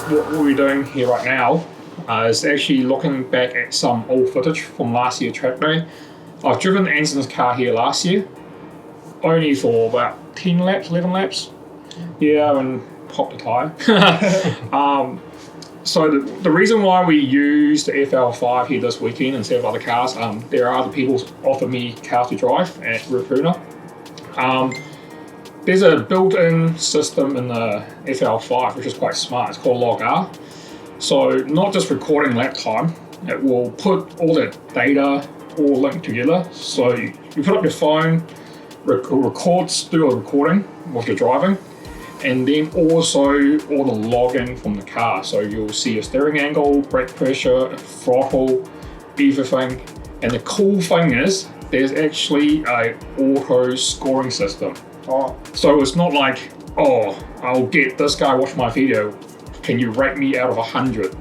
what we're doing here right now is actually looking back at some old footage from last year's track day. I've driven Anson's car here last year, only for about 10 laps, 11 laps. Yeah, and popped a tyre. So the reason why we use the FL5 here this weekend instead of other cars, there are other people offer me cars to drive at Ruapuna. There's a built-in system in the FL5 which is quite smart. It's called LogR. So not just recording lap time, it will put all that data all linked together. So you put up your phone, records, do a recording while you're driving, and then also all the logging from the car. So you'll see your steering angle, brake pressure, throttle, everything. And the cool thing is there's actually a auto scoring system. So it's not like, oh, I'll get this guy watch my video, can you rate me out of 100?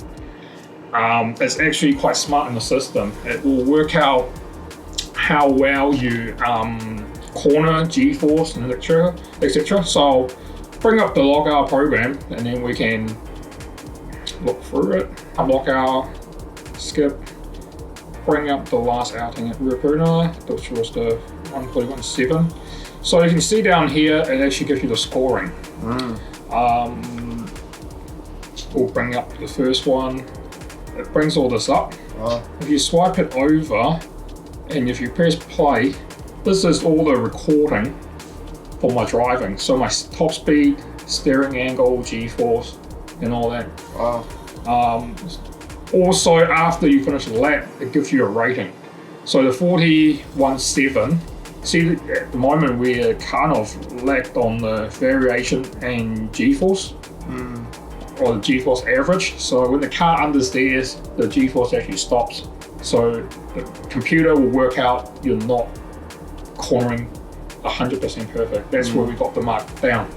It's actually quite smart in the system. It will work out how well you corner, G-force, and etc. So I'll bring up the LogR program and then we can look through it. LogR, skip, bring up the last outing at Ruapuna, which was the 1.17. So you can see down here, it actually gives you the scoring. We'll bring up the first one. It brings all this up. If you swipe it over, and if you press play, this is all the recording for my driving. So my top speed, steering angle, G-force, and all that. Also, after you finish the lap, it gives you a rating. So the 41.7, see at the moment we're kind of lacked on the variation and G-force, or the G-force average. So when the car understeers, the G-force actually stops. So the computer will work out you're not cornering 100% perfect. That's where we got the mark down.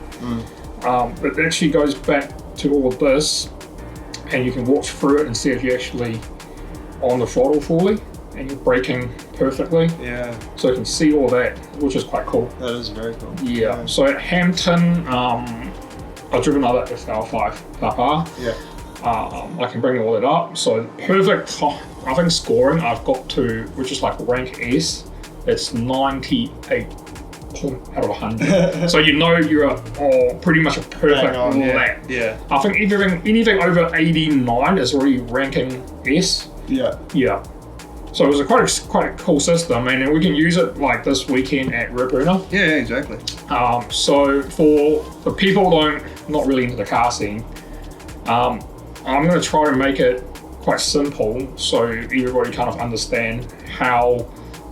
It actually goes back to all of this, and you can watch through it and see if you're actually on the throttle fully and you're braking perfectly. Yeah. So you can see all that, which is quite cool. That is very cool. Yeah. So at Hampton, I've driven another FL5 Type R. Yeah. I can bring all that up. So perfect, I think scoring I've got to, which is like rank S, it's 98 out of 100. So you know you're pretty much a perfect lap. Yeah. I think anything over 89 is already ranking S. Yeah. Yeah. So it was a quite a cool system, and we can use it like this weekend at Ruapuna. Yeah, exactly. So for the people not really into the car scene, I'm going to try to make it quite simple so everybody kind of understand how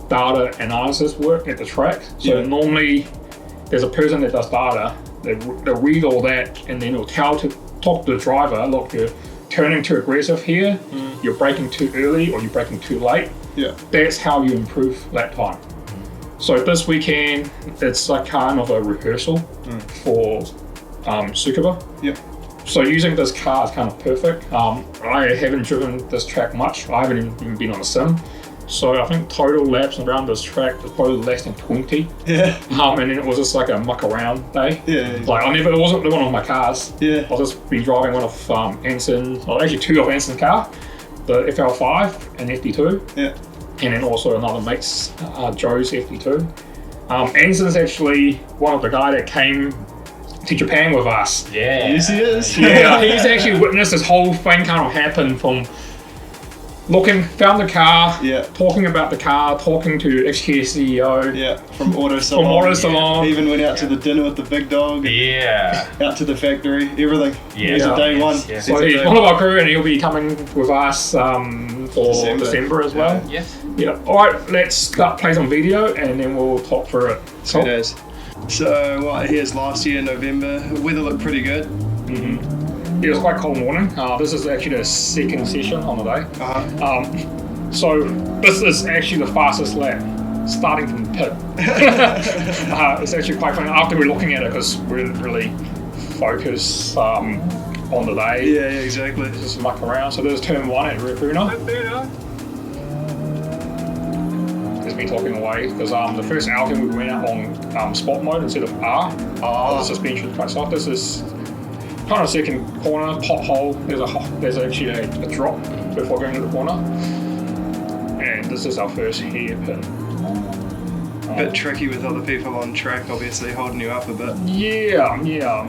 data analysis work at the track. So normally there's a person that does data, they'll read all that, and then it'll talk to the driver, look, you're turning too aggressive here, you're braking too early or you're braking too late. Yeah. That's how you improve lap time. So this weekend, it's like kind of a rehearsal for Tsukuba. Yep. So using this car is kind of perfect. I haven't driven this track much. I haven't even been on a sim. So I think total laps around this track was probably less than 20. Yeah. And then it was just like a muck around day. Yeah. Like it wasn't one of my cars. Yeah. I'll just be driving one of Anson's, or actually two of Anson's car, the FL5 and FD2. Yeah. And then also another mate's, Joe's FD2. Anson's actually one of the guy that came to Japan with us. Yeah. Yes, he is. Yeah. He's actually witnessed this whole thing kind of happen from found the car, talking about the car, talking to XK CEO. Yeah, from Auto Salon. Yeah. Even went out to the dinner with the big dog. Yeah. Out to the factory, everything. Yeah. He's a day one. Yeah. So he's one of our crew and he'll be coming with us for December as well. Yeah. Yeah. Alright, let's start play some video and then we'll talk through it. Sweet as. So here's last year, November. Weather looked pretty good. It was quite cold morning. This is actually the second session on the day. So this is actually the fastest lap, starting from the pit. It's actually quite funny after we're looking at it because we're really focused on the day. Yeah, exactly. Just muck around. So there's turn 1 at Ruapuna. There's me talking away because the first outing we went out on sport mode instead of R. The suspension is quite soft. This is kind of second corner, pothole, there's actually a drop before going to the corner. And this is our first hairpin. A bit tricky with other people on track, obviously holding you up a bit. Yeah.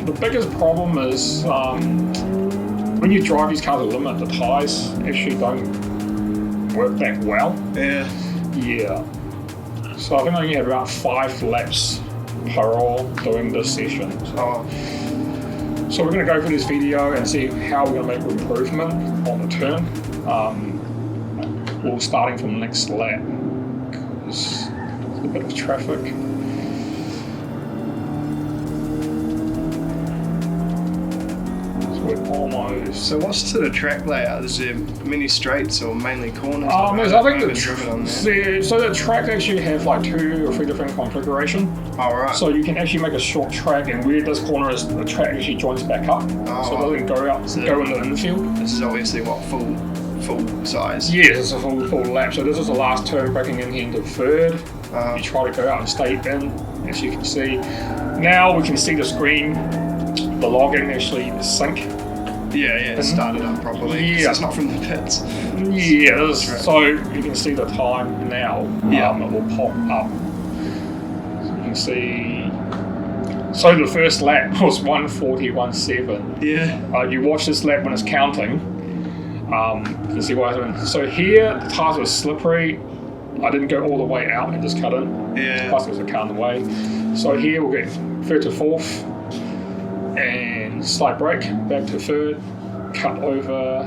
The biggest problem is when you drive these cars at limit, the tyres actually don't work that well. Yeah. So I think I only had about 5 laps per hour doing this session. So we're going to go through this video and see how we're going to make improvement on the turn. We're starting from the next lap because there's a bit of traffic. So what's the sort of track layout? Is there many straights or mainly corners? I think the track actually have like 2 or 3 different configurations. Right. So you can actually make a short track, and where this corner is, the track actually joins back up, so it doesn't go in the infield. This is obviously what full size. Yes, it's a full lap. So this is the last turn, breaking in here into third. You try to go out and stay in, as you can see. Now we can see the screen, the logging actually sync. It started up properly. So it's not from the pits. So you can see the time now. It will pop up. So you can see. So the first lap was 1:41.7. You watch this lap when it's counting. You can see what happened. So here the tires were slippery. I didn't go all the way out and just cut in. Plus there was a car in the way. So here we'll get third to fourth. And slight brake, back to third, cut over.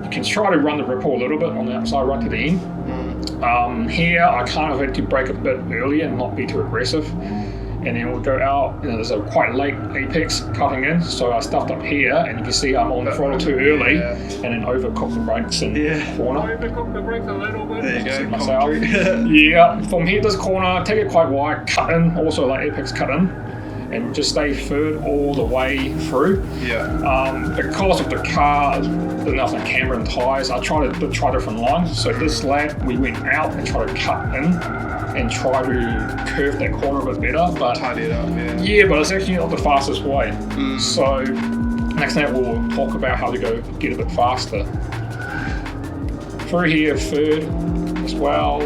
You can try to run the ripple a little bit on the outside right to the end. Here I kind of had to brake a bit earlier and not be too aggressive. And then we'll go out, there's a quite late apex cutting in, so I stuffed up here, and you can see I'm on the throttle too early, and then overcooked the brakes in the corner. Overcooked the brakes a little bit. There you go, myself. From here, this corner, take it quite wide, cut in, also like apex cut in. And just stay third all the way through. Because of the car, there's nothing camber and tyres, I tried to try different lines. So this lap, we went out and tried to cut in and try to curve that corner a bit better. But tidy it up, but it's actually not the fastest way. So next lap we'll talk about how to go get a bit faster. Through here, third as well.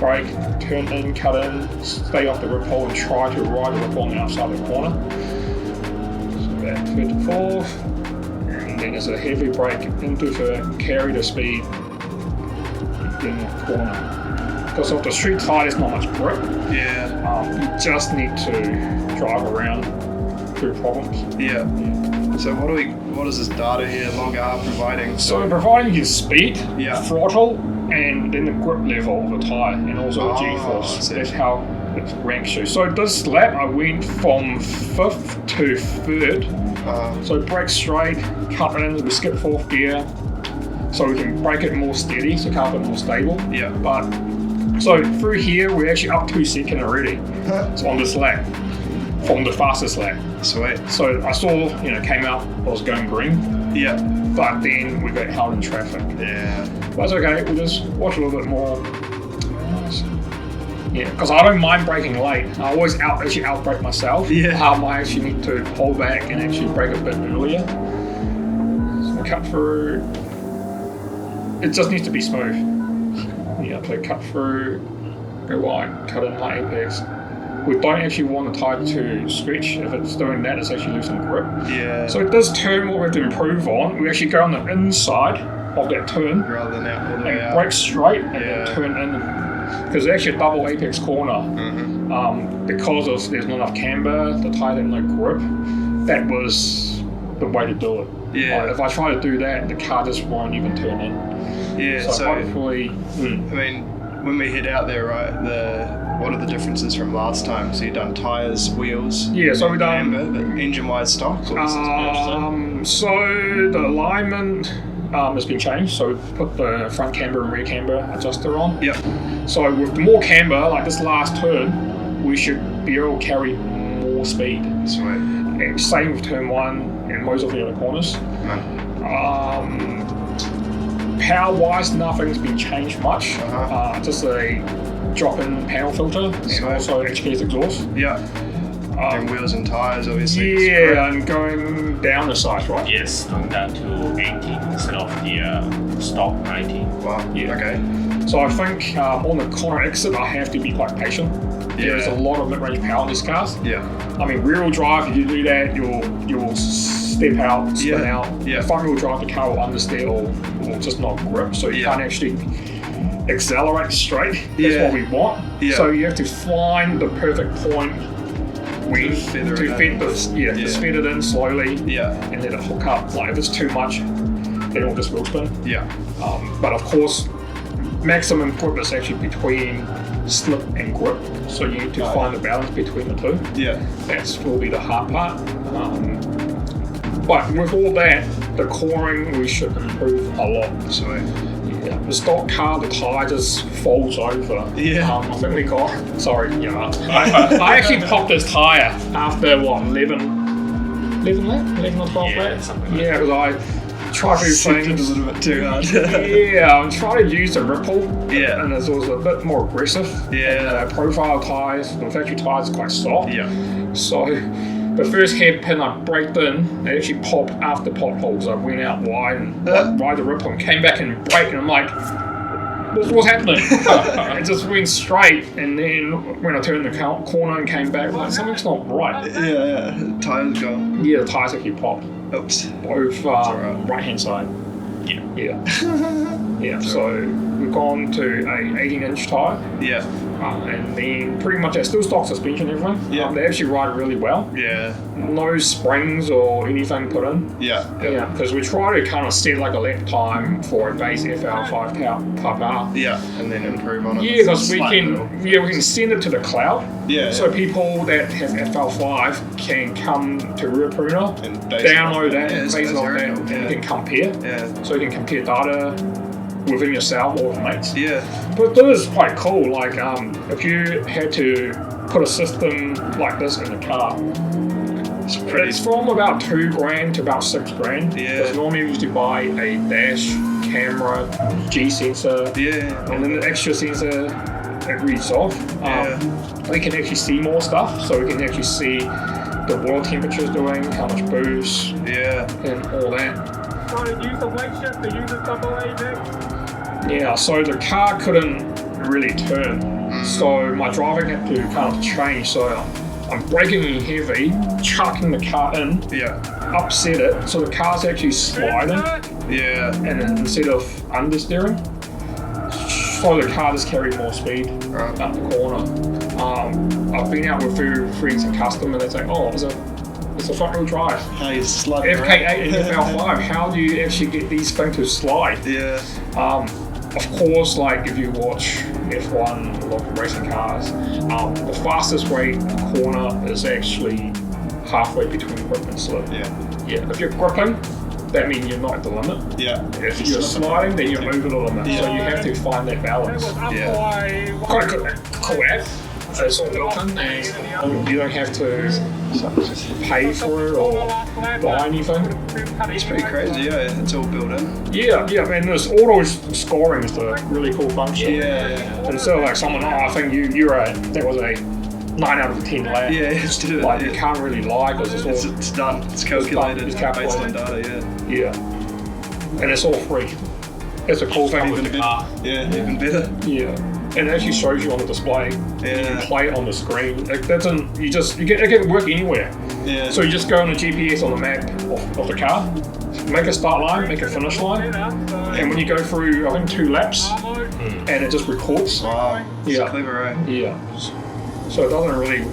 Brake, turn in, cut in, stay off the ripple and try to ride the ripple on the outside of the corner. So back third to fourth, and then there's a heavy brake into third, carry the speed in the corner. Because of the street tire, there's not much grip. You just need to drive around through problems. So what is this data here, LogR providing? So providing you speed, throttle, and then the grip level of the tyre, and also the G-force. That's how it ranks you. So this lap I went from 5th to 3rd. So brake straight, cut in, we skip 4th gear, so we can brake it more steady, so car a bit more stable. But so through here we're actually up 2 seconds already. So on this lap, from the fastest lap. Sweet. So I saw, came out, I was going green. But then we got held in traffic. But it's okay, we'll just watch a little bit more. Because I don't mind braking late. I always out brake myself. I actually need to hold back and actually brake a bit earlier. So we'll cut through. It just needs to be smooth. So cut through, go wide, cut in light apex. We don't actually want the tyre to stretch. If it's doing that, it's actually losing grip. So it does turn what we have to improve on. We actually go on the inside of that turn rather than out all the way out. Brake straight and then turn in. Because it's actually a double apex corner. Because there's not enough camber, the tyre had no grip. That was the way to do it. If I try to do that, the car just won't even turn in. So hopefully. When we head out there, right? What are the differences from last time? So you've done tyres, wheels. So we've done engine-wise stock. So the alignment has been changed. So we put the front camber and rear camber adjuster on. So with more camber, like this last turn, we should be able to carry more speed. And same with turn 1 and most of the other corners. Power-wise, nothing's been changed much. Just a drop-in panel filter and also HK's exhaust. And wheels and tyres, obviously. Yeah, and going down the size, right? Yes, going down to 18 instead of the stock 19. Wow. Yeah. Okay. So I think on the corner exit, I have to be quite patient. There's a lot of mid-range power in these cars. Yeah. I mean, rear-wheel drive, if you do that, you'll step out, spin out. Yeah. Front-wheel drive, the car will understeer or just not grip, so you can't actually accelerate straight. That's what we want. Yeah. So you have to find the perfect point when to feed it in slowly and let it hook up. Like if it's too much, then it'll just wheel spin. Yeah. But of course, maximum grip is actually between slip and grip, so you need to find the balance between the two. Yeah. That's will be the hard part. But with all that, the coring we should improve a lot. Sweet. Yeah, the stock car, the tyre just folds over. Yeah. I think we got. Sorry, I actually popped this tyre after 11 or 12 laps. Yeah, because I tried to Sipped it a little bit too hard. yeah, I'm trying to use the ripple. Yeah. And it was a bit more aggressive. Yeah. And, profile tyres, the factory tyres are quite soft. Yeah. So the first hairpin I braked in, it actually popped after potholes. I went out wide and ride the ripple and came back and braked, and I'm like, what's happening? It just went straight, and then when I turned the corner and came back, like something's not right. Yeah. Tyres gone. Yeah, the tyres actually popped. Oops. Both right hand side. Yeah. Yeah. So we've gone to a 18-inch tyre. Yeah. And then pretty much it's still stock suspension and everything. Yeah. They actually ride really well. Yeah. No springs or anything put in. Yeah. Yeah, because we try to kind of set like a lap time for a base FL5 Type R. Yeah. And then improve on it. Yeah, because we can send it to the cloud. Yeah. So people that have FL5 can come to Rear Pruner, And download that, it's base it on that, very and you can compare. Yeah. So you can compare data within yourself or with mates. Yeah. But that is quite cool. Like, if you had to put a system like this in a car, it's from about $2,000 to about $6,000. Yeah. Because normally you used to buy a dash, camera, G sensor, Yeah. and then the extra sensor it reads off. We can actually see more stuff, so we can actually see the oil temperature's doing, how much boost, Yeah. and all that. Trying to use the weight shift to use a double A mix. Yeah, so the car couldn't really turn. So my driving had to kind of change. So I'm braking in heavy, chucking the car in, upset it, so the car's actually sliding, Yeah. and then instead of understeering, so the car just carried more speed up the corner. I've been out with a few friends and customers, and they say, oh, it's a front wheel drive. How you sliding FK8 and FL5, how do you actually get these things to slide? Yeah. Of course, like if you watch F1 local racing cars, the fastest way corner is actually halfway between grip and slip. Yeah. If you're gripping, that means you're not at the limit. Yeah. If you're sliding, then you're moving the limit. Yeah. So you have to find that balance. Yeah. Quite a cool app. It's all built in, and you don't have to pay for it or buy anything. It's pretty crazy, yeah. It's all built in. Yeah, and this auto scoring is the really cool function. Yeah. Instead of like someone, I think that was a 9 out of 10 lap. Yeah, just do it. Like you can't really lie because It's done. It's calculated. It's calculated. Based on data, Yeah. And it's all free. It's a cool thing with the car. Yeah, even better. Yeah. And it actually shows you on the display. Yeah. You can play it on the screen. It can work anywhere. Yeah. So you just go on the GPS on the map of the car, make a start line, make a finish line, and when you go through, I think 2 laps, and it just records. Wow. It's Yeah. clever, eh? Yeah. So it doesn't really,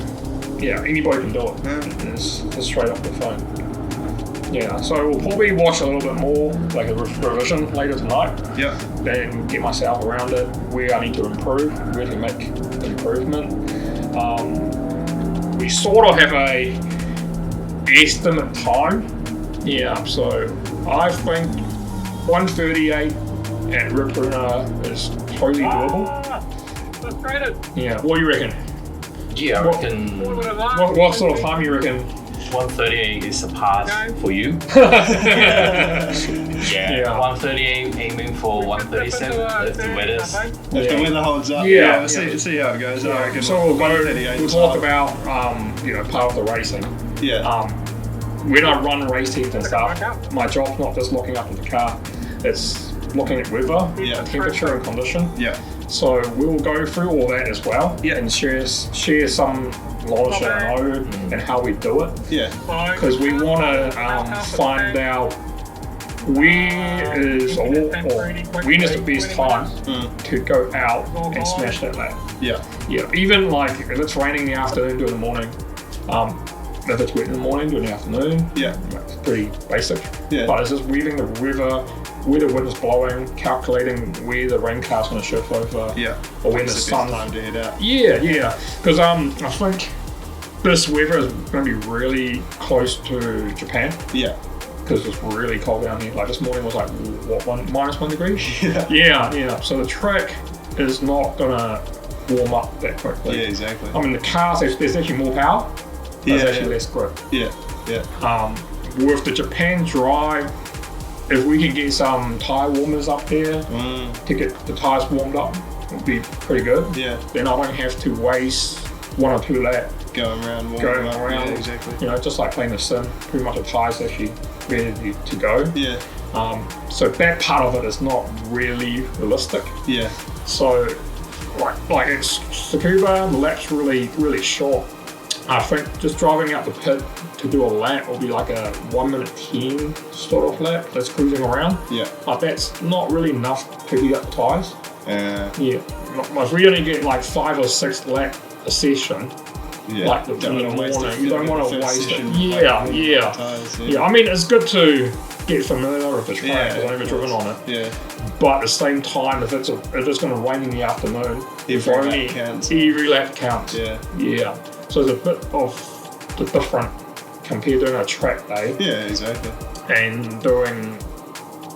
anybody can do it. Yeah. It's straight off the phone. Yeah, so we'll probably watch a little bit more, like a revision later tonight. Yeah. Then get myself around it, where I need to improve, where to make improvement. We sort of have a estimate time. Yeah, so I think 138 and Rip Bruner is totally doable. Let's try it. Yeah, what do you reckon? Yeah, I reckon What sort of time you reckon? 138 is a pass for you. Yeah, 138 aiming for 137 if the weather's. If the weather holds up, Yeah. see how it goes. I reckon So we'll 138 we'll is talk fine. about part of the racing. Yeah. When I run race teams and stuff, my job's not just looking up at the car, it's looking at weather, Yeah. temperature and condition. Yeah. So we'll go through all that as well Yeah. and share some knowledge that I know and how we do it. Yeah. Because we want to find out when is the best time to go out and smash that lap. Yeah. Yeah, even like if it's raining in the afternoon, do it in the morning. If it's wet in the morning, do it in the afternoon. Yeah. It's pretty basic. Yeah. But it's just reading the river, where the wind is blowing, calculating where the rain cloud's going to shift over. Yeah. Or when the When's sun. best time to head out? Yeah. Because I think this weather is going to be really close to Japan. Yeah. Because it's really cold down here. Like this morning was like -1 degree. Yeah. Yeah. So the track is not gonna warm up that quickly. Yeah, exactly. I mean, the cars there's actually more power. There's actually less grip. Yeah. Yeah. With the Japan drive, if we can get some tire warmers up there to get the tires warmed up, it'll be pretty good. Yeah. Then I don't have to waste 1 or 2 laps Going around. going. Yeah, exactly. You know, just like playing the sim, pretty much the tires actually ready to go. Yeah. So that part of it is not really realistic. Yeah. So, like it's Tsukuba, the lap's really short. I think just driving out the pit to do a lap will be like a 1 minute 10 sort of lap that's cruising around. Yeah. But that's not really enough to heat up the tyres. Yeah. If we only get like 5 or 6 lap a session, Yeah. like in the morning, you don't want to waste it. Yeah. Tires, Yeah, I mean, it's good to get familiar with the track because I've never driven on it. Yeah. But at the same time, if it's going to rain in the afternoon, Every lap counts. Every lap counts. Yeah. So there's a bit of the different compared to doing a track day Yeah, exactly. and doing.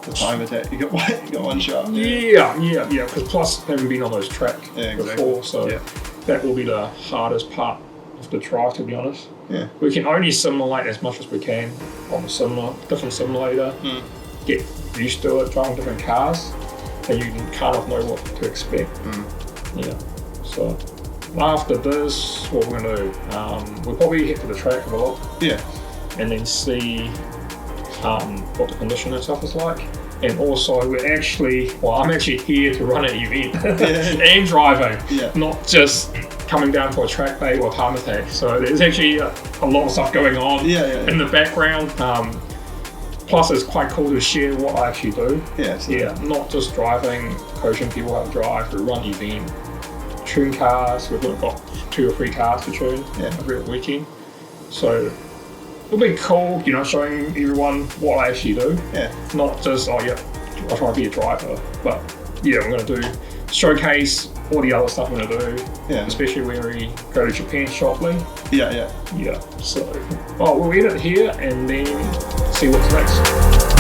The time attack. You got one shot. Yeah. Because plus, having been on those tracks exactly. before, so Yeah. that will be the hardest part of the drive, to be honest. Yeah. We can only simulate as much as we can on the different simulator. Get used to it, driving different cars, and you can kind of know what to expect. Yeah. So after this, what we're gonna do? We'll probably head to the track have a look, Yeah. and then see what the condition and stuff is like. And also, I'm actually here to run an event and driving, not just coming down for a track day or time attack. So there's actually a lot of stuff going on in the background. Plus, it's quite cool to share what I actually do. Yeah. Not just driving, coaching people how to drive. We run event, tune cars. We've got 2 or 3 cars to tune every weekend. So it'll be cool, showing everyone what I actually do. Yeah. Not just, I try to be a driver, but I'm going to showcase all the other stuff I'm going to do. Yeah. Especially when we go to Japan shortly. Yeah. So, we'll end it here and then see what's next.